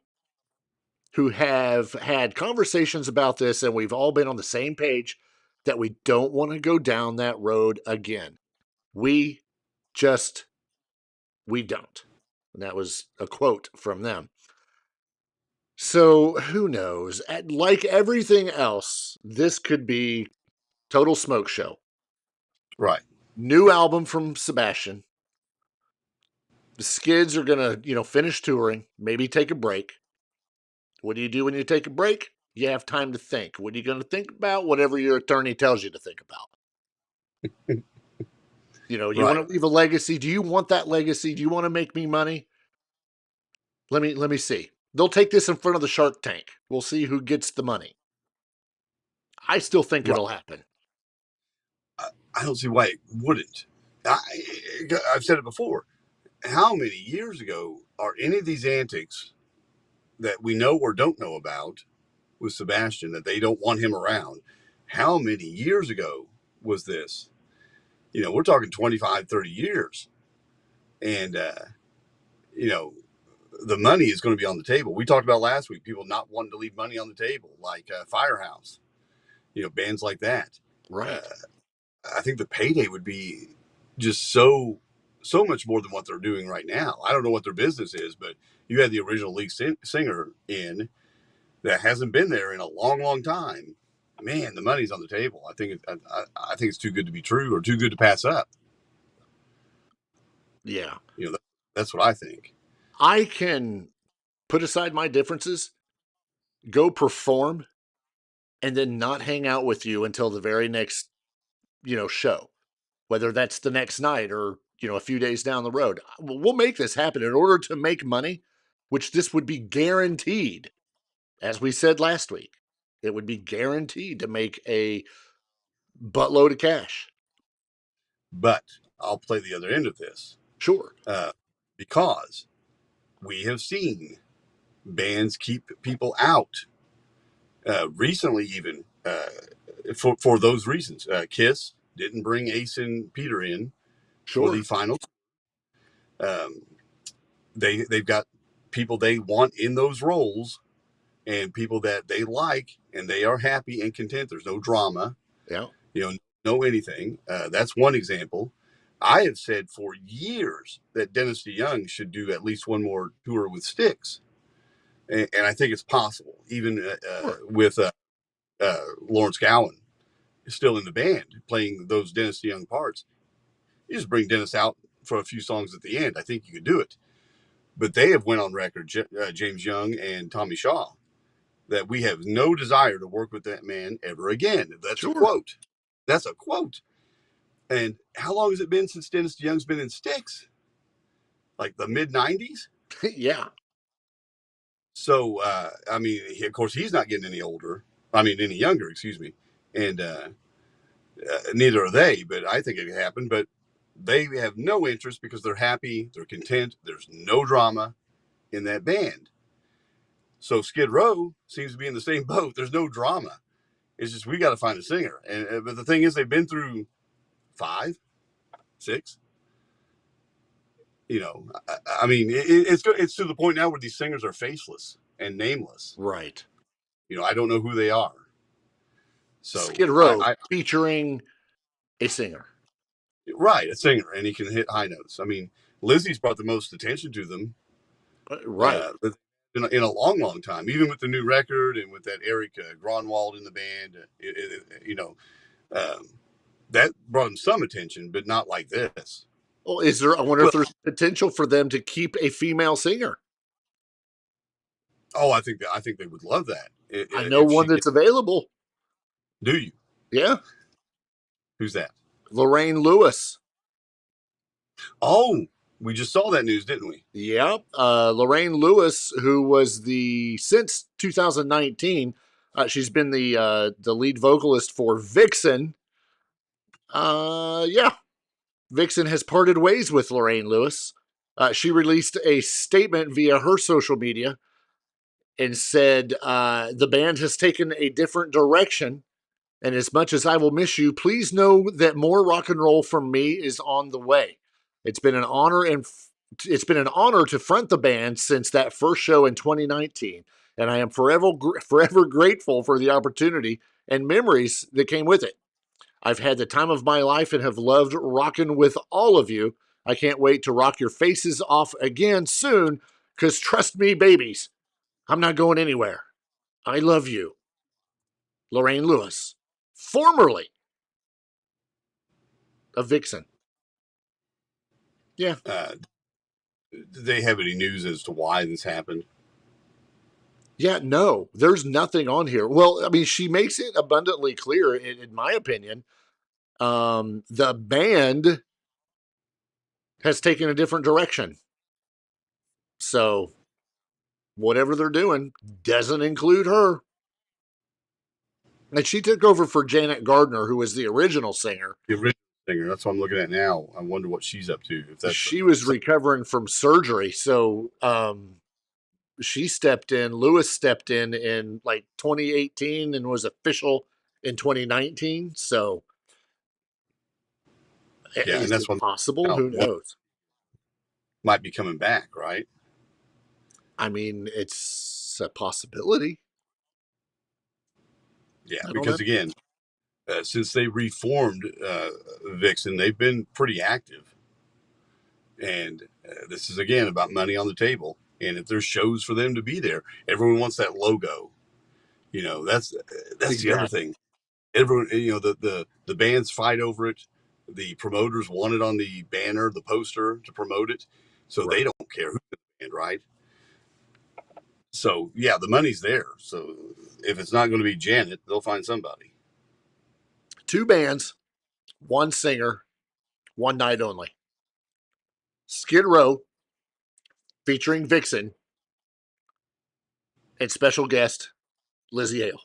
who have had conversations about this, and we've all been on the same page that we don't want to go down that road again. We don't. And that was a quote from them. So who knows? Like everything else, this could be total smoke show. Right. New album from Sebastian. The Skids are going to, finish touring, maybe take a break. What do you do when you take a break? You have time to think. What are you going to think about? Whatever your attorney tells you to think about. You want to leave a legacy. Do you want that legacy? Do you want to make me money? Let me see. They'll take this in front of the Shark Tank. We'll see who gets the money. I still think it'll happen. I don't see why it wouldn't. I've said it before. How many years ago are any of these antics that we know or don't know about with Sebastian, that they don't want him around? How many years ago was this? We're talking 25, 30 years. And, the money is going to be on the table. We talked about last week, people not wanting to leave money on the table, like Firehouse, bands like that. Right. I think the payday would be just so much more than what they're doing right now. I don't know what their business is, but you had the original lead singer in that hasn't been there in a long, long time. Man, the money's on the table. I think it's too good to be true or too good to pass up. Yeah. That's what I think. I can put aside my differences, go perform, and then not hang out with you until the very next, show, whether that's the next night or, a few days down the road. We'll make this happen in order to make money, which this would be guaranteed. as we said last week, it would be guaranteed to make a buttload of cash. But I'll play the other end of this. Sure. Because we have seen bands keep people out recently, even for those reasons. Kiss didn't bring Ace and Peter in for the final. They've got people they want in those roles and people that they like and they are happy and content. There's no drama. Yeah. No anything. That's one example. I have said for years that Dennis DeYoung should do at least one more tour with Styx. And I think it's possible, even with Lawrence Gowan still in the band playing those Dennis DeYoung parts. You just bring Dennis out for a few songs at the end. I think you could do it. But they have went on record, James Young and Tommy Shaw, that we have no desire to work with that man ever again. That's a quote. That's a quote. And how long has it been since Dennis DeYoung's been in Styx? Like the mid-90s? Yeah. So, I mean, of course, he's not getting any older. Any younger, excuse me. And neither are they, but I think it could happen. But they have no interest because they're happy, they're content. There's no drama in that band. So Skid Row seems to be in the same boat. There's no drama. It's just we got to find a singer. And but the thing is, they've been through 5, 6. It's to the point now where these singers are faceless and nameless. Right. I don't know who they are. So Skid Row featuring a singer. Right, a singer, and he can hit high notes. I mean, Lizzie's brought the most attention to them. Right. In a long, long time, even with the new record and with that Eric Gronwald in the band, that brought them some attention, but not like this. Well, I wonder if there's potential for them to keep a female singer. Oh, I think they would love that. I know one that's available. Do you? Yeah. Who's that? Lorraine Lewis. Oh, we just saw that news, didn't we? Yeah. Lorraine Lewis, who was since 2019, she's been the lead vocalist for Vixen. Yeah. Vixen has parted ways with Lorraine Lewis. She released a statement via her social media and said, the band has taken a different direction. And as much as I will miss you, please know that more rock and roll from me is on the way. It's been an honor to front the band since that first show in 2019. And I am forever grateful for the opportunity and memories that came with it. I've had the time of my life and have loved rocking with all of you. I can't wait to rock your faces off again soon, because trust me, babies, I'm not going anywhere. I love you. Lorraine Lewis, formerly of Vixen. Yeah. Do they have any news as to why this happened? Yeah, no, there's nothing on here. Well, I mean, she makes it abundantly clear, in my opinion. The band has taken a different direction. So whatever they're doing doesn't include her. And she took over for Janet Gardner, who was the original singer. The original singer. That's what I'm looking at now. I wonder what she's up to. She was recovering from surgery. So she stepped in. Lewis stepped in like 2018 and was official in 2019. So yeah, and that's possible. Who knows? Might be coming back, right? I mean, it's a possibility. Yeah, because again, since they reformed Vixen, they've been pretty active. And this is, again, about money on the table. And if there's shows for them to be there, everyone wants that logo. That's exactly the other thing. Everyone, the bands fight over it. The promoters want it on the banner, the poster to promote it. So they don't care who's in the band, right? So, yeah, the money's there. So if it's not going to be Janet, they'll find somebody. 2 bands, 1 singer, 1 night only. Skid Row featuring Vixen and special guest Lizzie Hale.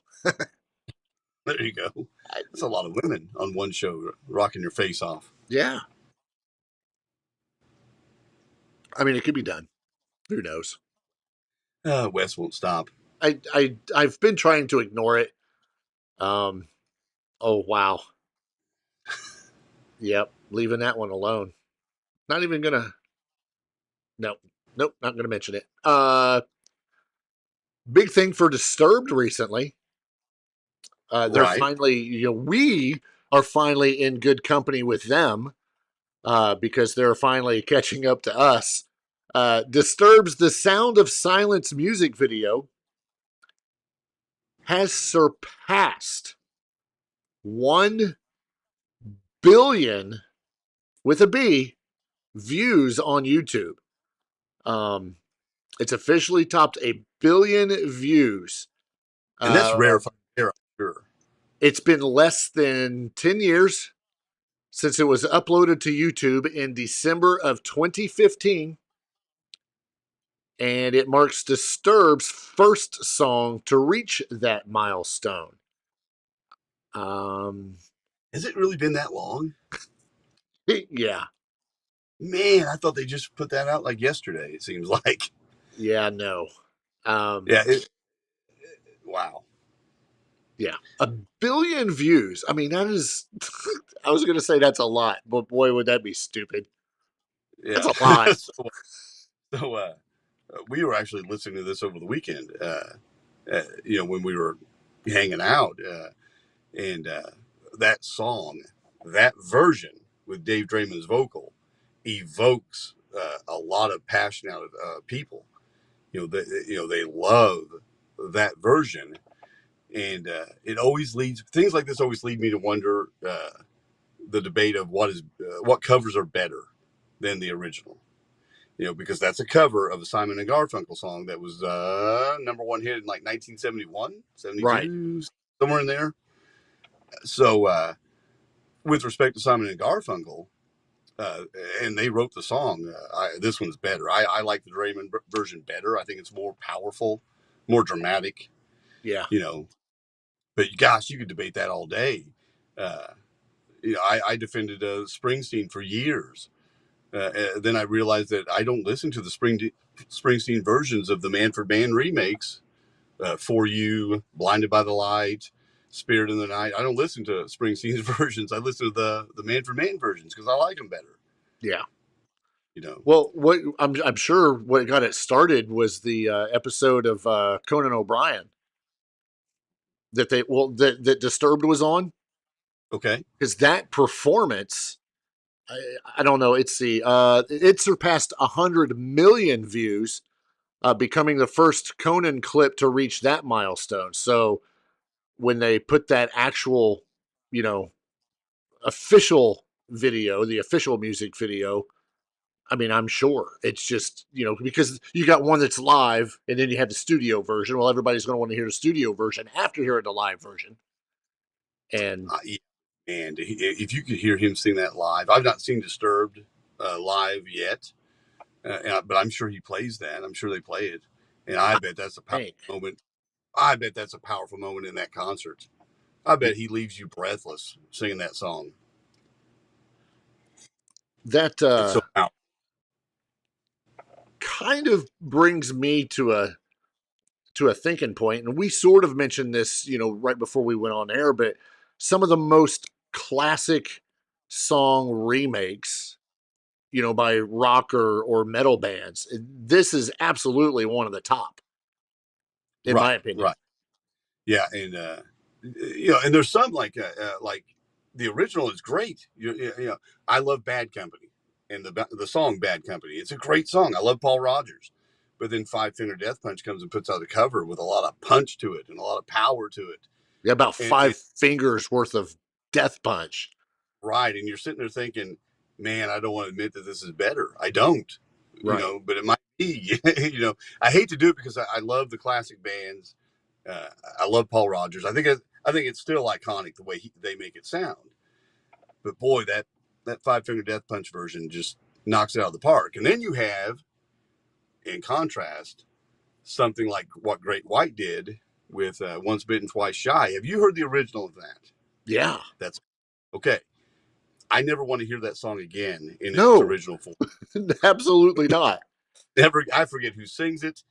There you go. That's a lot of women on one show rocking your face off. Yeah. I mean, it could be done. Who knows? Wes won't stop. I've been trying to ignore it. Oh wow. Yep, leaving that one alone. Not even gonna. Nope, not gonna mention it. Big thing for Disturbed recently. They're Right. finally, we are finally in good company with them because they're finally catching up to us. Disturbed's The Sound of Silence music video has surpassed 1 billion with a B views on YouTube. It's officially topped 1 billion views. And that's rare for I'm sure. It's been less than 10 years since it was uploaded to YouTube in December of 2015. And it marks Disturbed's first song to reach that milestone. Has it really been that long? Yeah. Man, I thought they just put that out like yesterday, it seems like. Yeah, no. Yeah. Wow. Yeah. 1 billion views. I mean, that is, I was going to say that's a lot, but boy, would that be stupid. Yeah. That's a lot. so we were actually listening to this over the weekend, when we were hanging out. And that song, that version with Dave Draymond's vocal, evokes a lot of passion out of people. They love that version, and it always leads things like this. Always lead me to wonder the debate of what covers are better than the original. Because that's a cover of a Simon and Garfunkel song that was number one hit in like 1971, 72, right, somewhere in there. So, with respect to Simon and Garfunkel, and they wrote the song, this one's better. I like the Draymond version better. I think it's more powerful, more dramatic. Yeah. But gosh, you could debate that all day. I defended Springsteen for years. Then I realized that I don't listen to the Springsteen versions of the Manfred Mann remakes, For You, Blinded by the Light, Spirit in the Night. I don't listen to Springsteen's versions. I listen to the Manfred Mann versions because I like them better. Yeah. Well, what I'm sure what got it started was the episode of Conan O'Brien that Disturbed was on. Okay. Because that performance, I don't know. It surpassed 100 million views, becoming the first Conan clip to reach that milestone. So when they put that actual, official video, the official music video, I mean, I'm sure it's just, because you got one that's live and then you have the studio version. Well, everybody's going to want to hear the studio version after hearing the live version. And and if you could hear him sing that live, I've not seen Disturbed live yet, but I'm sure he plays that. I'm sure they play it. And I bet that's a powerful moment. I bet that's a powerful moment in that concert. I bet he leaves you breathless singing that song. That kind of brings me to a thinking point, and we sort of mentioned this, right before we went on air, but some of the most classic song remakes, by rock or metal bands, this is absolutely one of the top, in my opinion. Right. Yeah, and and there's some like the original is great. I love Bad Company and the song Bad Company. It's a great song. I love Paul Rodgers. But then Five Finger Death Punch comes and puts out a cover with a lot of punch to it and a lot of power to it. Yeah, about five fingers worth of death punch. Right, and you're sitting there thinking, man, I don't want to admit that this is better. I don't, right. But it might be. I hate to do it because I love the classic bands. I love Paul Rodgers. I think it's still iconic the way they make it sound. But boy, that Five Finger Death Punch version just knocks it out of the park. And then you have, in contrast, something like what Great White did with Once Bitten, Twice Shy. Have you heard the original of that? Yeah. That's okay. I never want to hear that song again in its No. original form. Absolutely not. Never. I forget who sings it.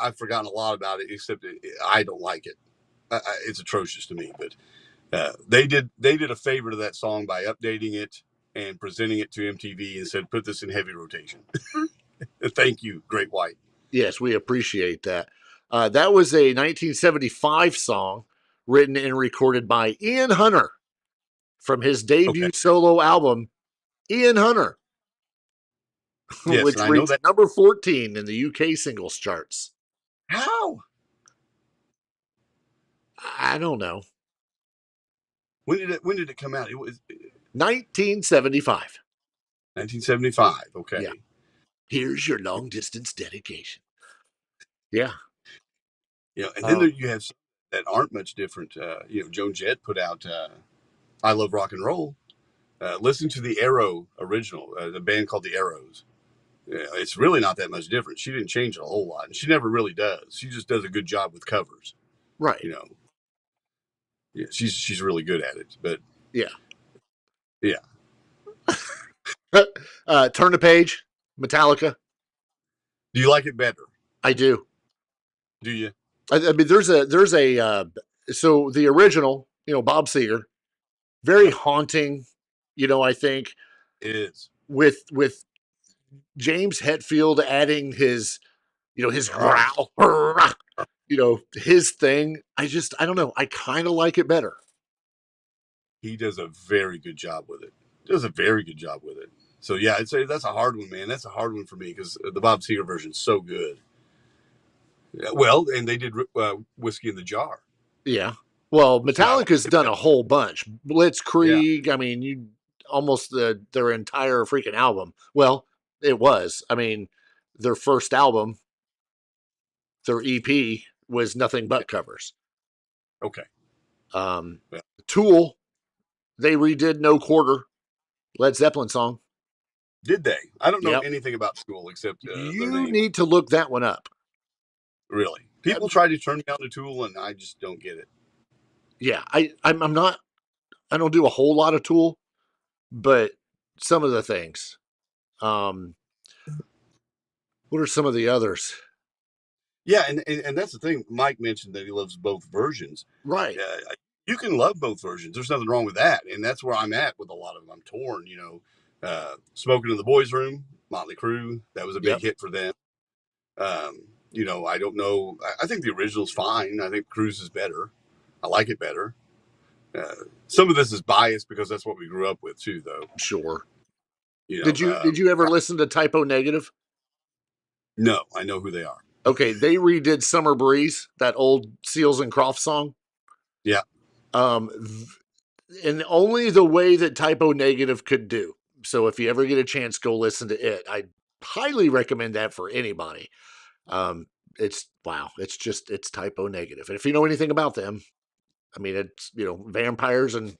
I've forgotten a lot about it, except I don't like it. It's atrocious to me. But they did a favor to that song by updating it and presenting it to MTV and said, "Put this in heavy rotation." Thank you, Great White. Yes, we appreciate that. That was a 1975 song written and recorded by Ian Hunter from his debut solo album, Ian Hunter, Yes, which and I know reached that. number 14 in the UK singles charts. How? I don't know. When did it come out? It was 1975. 1975. Okay. Yeah. Here's your long distance dedication. Yeah. And then you have some that aren't much different. Joan Jett put out "I Love Rock and Roll." Listen to the Arrow original, the band called the Arrows. It's really not that much different. She didn't change it a whole lot, and she never really does. She just does a good job with covers. Right. Yeah, she's really good at it. But yeah. Turn the Page, Metallica. Do you like it better? I do. Do you? I mean, there's a so the original, Bob Seger, very haunting. I think it is with James Hetfield adding his, his growl, his thing. I don't know. I kind of like it better. He does a very good job with it. So yeah, I'd say that's a hard one, man. That's a hard one for me because the Bob Seger version is so good. Well, and they did Whiskey in the Jar. Yeah. Well, Metallica's done a whole bunch. Blitzkrieg. Yeah. I mean, you almost their entire freaking album. Well, it was. I mean, their first album, their EP was nothing but covers. Okay. Tool, they redid No Quarter, Led Zeppelin song. Did they? I don't know anything about Tool except you need to look that one up. Really? People try to turn me on to Tool, and I just don't get it. Yeah, I'm not. I don't do a whole lot of Tool, but some of the things. What are some of the others? Yeah, and that's the thing. Mike mentioned that he loves both versions. Right. You can love both versions. There's nothing wrong with that, and that's where I'm at with a lot of them. I'm torn. Smoking in the Boys' Room, Motley Crue. That was a big hit for them. I don't know. I think the original's fine. I think Cruise is better. I like it better. Some of this is biased because that's what we grew up with too, though. Sure. Did you ever listen to Typo Negative? No, I know who they are. Okay, they redid Summer Breeze, that old Seals and Crofts song. Yeah. In only the way that Typo Negative could do. So if you ever get a chance, go listen to it. I highly recommend that for anybody. It's Typo Negative. And if you know anything about them, I mean, it's, vampires and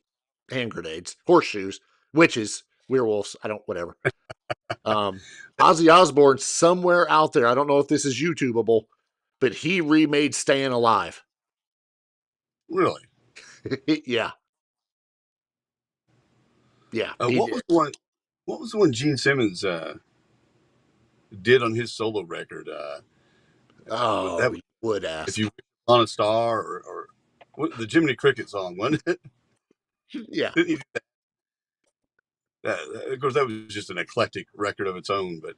hand grenades, horseshoes, witches, werewolves. Whatever. Ozzy Osbourne, somewhere out there, I don't know if this is YouTubeable, but he remade Staying Alive. Really? Yeah. Yeah. What was the one Gene Simmons did on his solo record? That would ask. If you on a star or what, the Jiminy Cricket song, wasn't it? Yeah. Didn't he do that? Of course, that was just an eclectic record of its own, but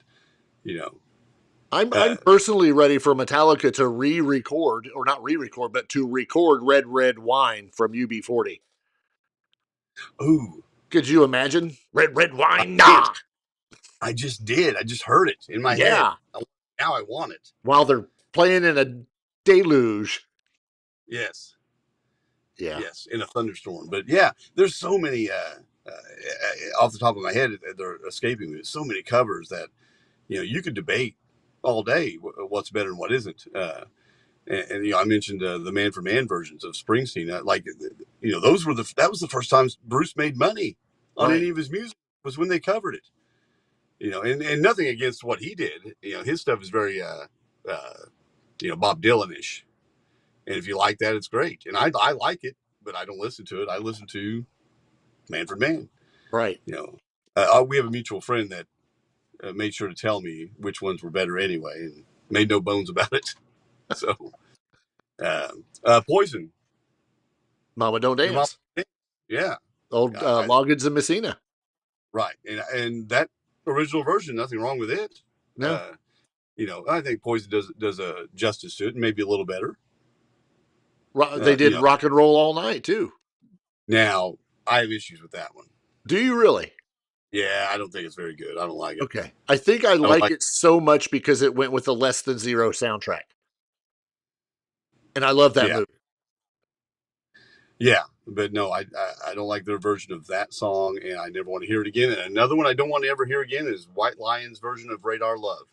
I'm personally ready for Metallica to re-record, or not re-record, but to record Red Red Wine from UB40. Ooh. Could you imagine? Red Red Wine? I just did. I just heard it in my head. Now I want it. While they're playing in a deluge. Yes. Yeah. Yes, in a thunderstorm. But yeah, there's so many, off the top of my head, they're escaping me. So many covers that, you could debate all day what's better and what isn't. And I mentioned the Man for Man versions of Springsteen. That was the first time Bruce made money on any of his music, was when they covered it. And nothing against what he did. His stuff is very Bob Dylan-ish. And if you like that, it's great. And I like it, but I don't listen to it. I listen to Manfred Mann. Right. We have a mutual friend that made sure to tell me which ones were better anyway, and made no bones about it. So, Poison. Mama Don't Dance. Yeah. Old Loggins and Messina. Right. And that original version, nothing wrong with it. No. I think Poison does a justice to it, and maybe a little better. They did Rock and Roll All Night, too. Now, I have issues with that one. Do you really? Yeah, I don't think it's very good. I don't like it. Okay. I think I like it so much because it went with the Less Than Zero soundtrack. And I love that movie. Yeah, but no, I don't like their version of that song, and I never want to hear it again. And another one I don't want to ever hear again is White Lion's version of Radar Love.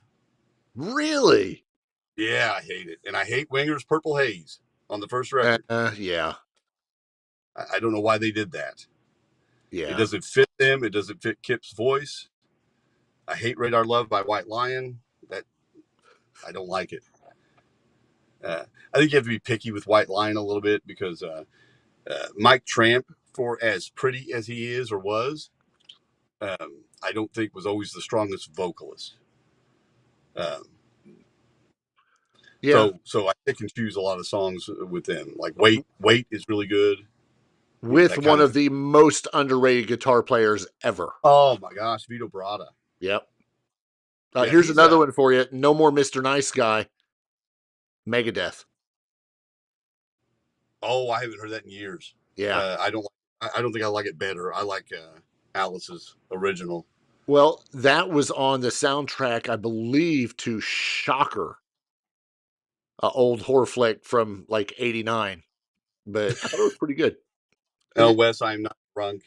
Really? Yeah, I hate it. And I hate Winger's Purple Haze on the first record. Yeah. I don't know why they did that. Yeah. It doesn't fit them. It doesn't fit Kip's voice. I hate Radar Love by White Lion. I don't like it. I think you have to be picky with White Lion a little bit because Mike Tramp, for as pretty as he is or was, I don't think was always the strongest vocalist. So I pick and choose a lot of songs with them. Like Wait is really good. With one of the most underrated guitar players ever. Oh my gosh, Vito Bratta. Yep. Here's another one for you. No More Mr. Nice Guy. Megadeth. Oh, I haven't heard that in years. Yeah. I don't think I like it better. I like Alice's original. Well, that was on the soundtrack, I believe, to Shocker. An old horror flick from like 89. But I thought it was pretty good. Oh, Wes, I'm Not Drunk.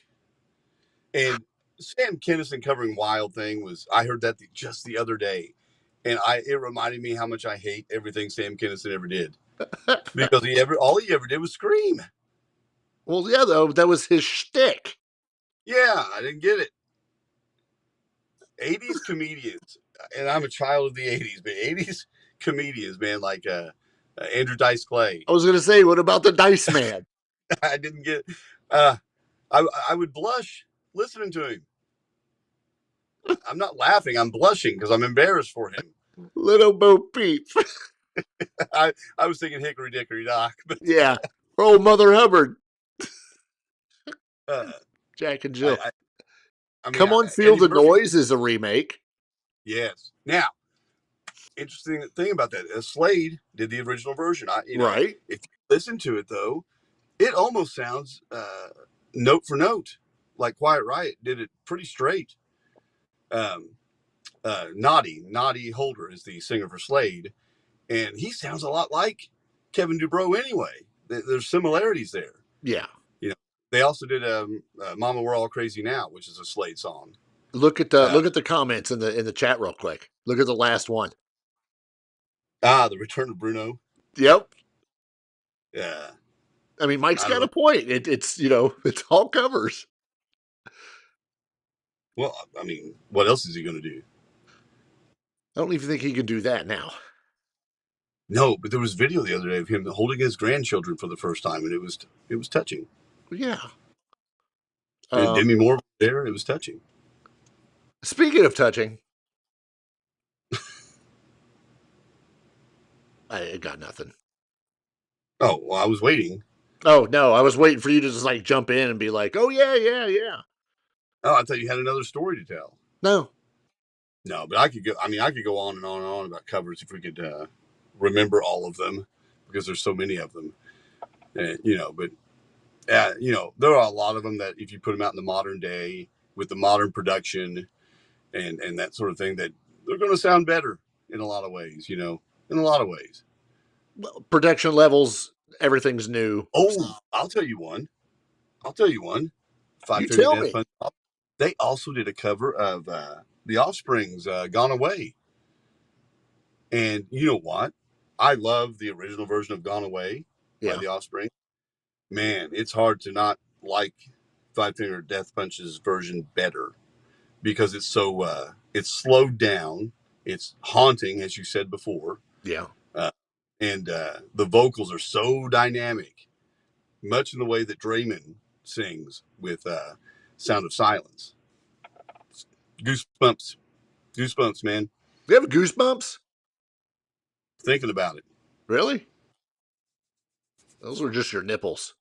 And Sam Kinison covering Wild Thing I heard that just the other day. And it reminded me how much I hate everything Sam Kinison ever did. Because all he ever did was scream. Well, yeah, though, that was his shtick. Yeah, I didn't get it. 80s comedians, and I'm a child of the 80s, but 80s comedians, man, like Andrew Dice Clay. I was going to say, what about the Dice Man? I didn't get I would blush listening to him. I'm not laughing. I'm blushing because I'm embarrassed for him. Little Bo Peep. I was thinking Hickory Dickory Dock. But yeah. For old Mother Hubbard. Jack and Jill. Come on, Feel the Noise is a remake. Yes. Now, interesting thing about that, Slade did the original version. Right. If you listen to it, though, it almost sounds note for note, like Quiet Riot did it pretty straight. Noddy Holder is the singer for Slade, and he sounds a lot like Kevin Dubrow anyway. There's similarities there. Yeah. They also did "Mama We're All Crazy Now," which is a Slade song. Look at the comments in the chat real quick. Look at the last one. The Return of Bruno. Yep. Yeah. I mean, Mike's got a point. It's it's all covers. Well, I mean, what else is he going to do? I don't even think he can do that now. No, but there was video the other day of him holding his grandchildren for the first time, and it was touching. Yeah. And Demi Moore was there. It was touching. Speaking of touching, I got nothing. Oh, well, I was waiting. Oh, no, I was waiting for you to just like jump in and be like, oh, yeah. Oh, I thought you had another story to tell. No, but I could go on and on and on about covers if we could remember all of them because there's so many of them. And, but there are a lot of them that if you put them out in the modern day with the modern production and that sort of thing, that they're going to sound better in a lot of ways, in a lot of ways. Well, production levels, everything's new. Oh, I'll tell you one. You tell me. They also did a cover of The Offspring's Gone Away. And you know what? I love the original version of Gone Away by The Offspring. Man, it's hard to not like Five Finger Death Punch's version better because it's so it's slowed down. It's haunting, as you said before. Yeah. And the vocals are so dynamic, much in the way that Draymond sings with Sound of Silence. Goosebumps, man. You have goosebumps? Thinking about it. Really? Those were just your nipples.